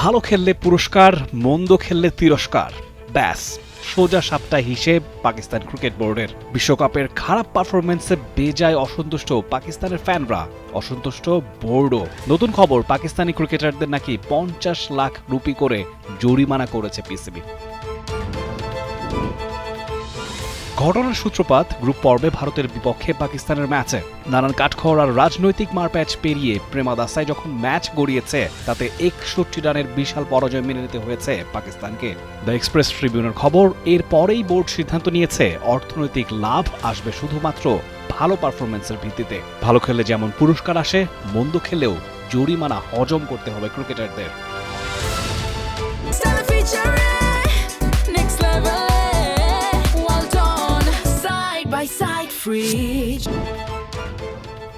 ভালো খেললে পুরস্কার, মন্দ খেললে তিরস্কার। ব্যাস সোজা সাপটা হিসেব পাকিস্তান ক্রিকেট বোর্ডের। বিশ্বকাপের খারাপ পারফরমেন্সে বেজায় অসন্তুষ্ট পাকিস্তানের ফ্যানরা, অসন্তুষ্ট বোর্ডও। নতুন খবর, পাকিস্তানি ক্রিকেটারদের নাকি 50 লাখ রুপি করে জরিমানা করেছে পিসিবি। ঘটনার সূত্রপাত গ্রুপ পর্বে ভারতের বিপক্ষে পাকিস্তানের ম্যাচে। নানান কাঠখড় আর রাজনৈতিক মারপ্যাচ পেরিয়ে প্রেমাদাসায় যখন ম্যাচ গড়িয়েছে, তাতে 61 রানের বিশাল পরাজয় মেনে নিতে হয়েছে পাকিস্তানকে। দ্য এক্সপ্রেস ট্রিবিউনের খবর, এরপরেই বোর্ড সিদ্ধান্ত নিয়েছে অর্থনৈতিক লাভ আসবে শুধুমাত্র ভালো পারফরমেন্সের ভিত্তিতে। ভালো খেললে যেমন পুরস্কার আসে, মন্দ খেলেও জরিমানা হজম করতে হবে ক্রিকেটারদের।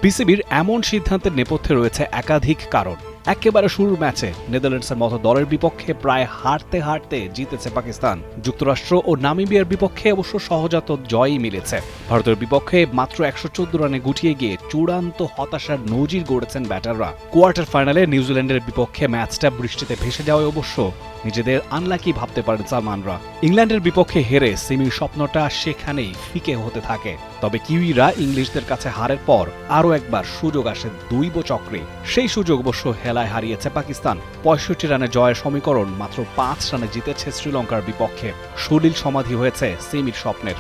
পিসিবির এমন সিদ্ধান্তের নেপথ্যে রয়েছে একাধিক কারণ। একেবারে শুরুর ম্যাচে নেদারল্যান্ডসের মতো দলের বিপক্ষে প্রায় হারতে হারতে জিতেছে পাকিস্তান। যুক্তরাষ্ট্র ও নামিবিয়ার বিপক্ষে অবশ্য সহজাত জয়ই মিলেছে। ভারতের বিপক্ষে মাত্র 114 রানে গুটিয়ে গিয়ে চূড়ান্ত হতাশার নজির গড়েছেন ব্যাটাররা। কোয়ার্টার ফাইনালে নিউজিল্যান্ডের বিপক্ষে ম্যাচটা বৃষ্টিতে ভেসে যাওয়ায় অবশ্য নিজেদের আনলাকি ভাবতে পারেন সালমানরা। ইংল্যান্ডের বিপক্ষে হেরে সেমির স্বপ্নটা সেখানেই ফিকে হতে থাকে। তবে কিউইরা ইংলিশদের কাছে হারের পর আরও একবার সুযোগ আসে দৈব চক্রে। সেই সুযোগ অবশ্য হেলায় হারিয়েছে পাকিস্তান। 65 রানে জয়ের সমীকরণ মাত্র 5 রানে জিতেছে শ্রীলঙ্কার বিপক্ষে। সলিল সমাধি হয়েছে সেমির স্বপ্নের।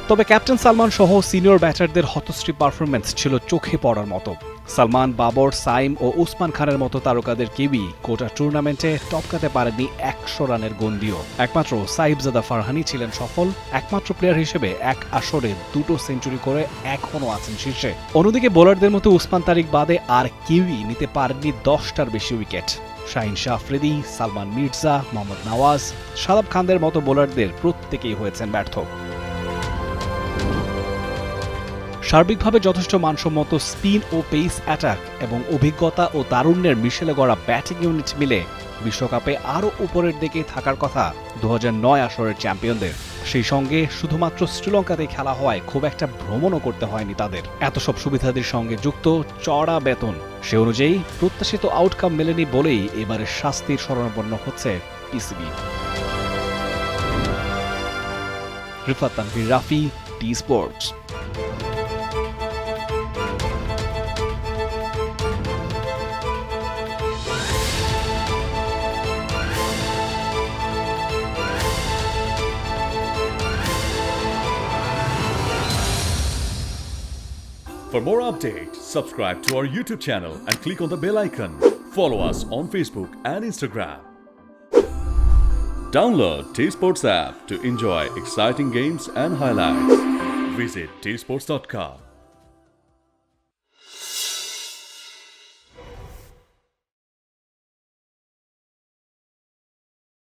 তবে ক্যাপ্টেন সালমান সহ সিনিয়র ব্যাটারদের হতশ্রী পারফরমেন্স ছিল চোখে পড়ার মতো। সালমান, বাবর, সাইম ও উসমান খানের মতো তারকাদের কেউই গোটা টুর্নামেন্টে টপকাতে পারেননি 100 রানের গন্ডিও। একমাত্র সাইবজাদা ফারহানি ছিলেন সফল। একমাত্র প্লেয়ার হিসেবে এক আসরে 2টো সেঞ্চুরি করে এখনও আছেন শীর্ষে। অন্যদিকে বোলারদের মতো উসমান তারিক বাদে আর কেউই নিতে পারেননি 10টার বেশি উইকেট। শাহিন শাহ আফ্রিদি, সালমান মির্জা, মোহাম্মদ নওয়াজ, শাদাব খানদের মতো বোলারদের প্রত্যেকেই হয়েছেন ব্যর্থ। সার্বিকভাবে যথেষ্ট মানসম্মত স্পিন ও পেস অ্যাটাক এবং অভিজ্ঞতা ও তারুণ্যের মিশেলে গড়া ব্যাটিং ইউনিট মিলে বিশ্বকাপে আরও উপরের দিকে থাকার কথা 2009 আসরের চ্যাম্পিয়নদের। সেই সঙ্গে শুধুমাত্র শ্রীলঙ্কাতেই খেলা হওয়ায় খুব একটা ভ্রমণও করতে হয়নি তাদের। এত সব সুবিধাদের সঙ্গে যুক্ত চড়া বেতন, সে অনুযায়ী প্রত্যাশিত আউটকাম মেলেনি বলেই এবারের শাস্তির শরণাপন্ন হচ্ছে PCB. Rifat Tanvir Rafi, T Sports. For more updates, subscribe to our YouTube channel and click on the bell icon. Follow us on Facebook and Instagram. Download T-Sports app to enjoy exciting games and highlights. Visit tsports.com.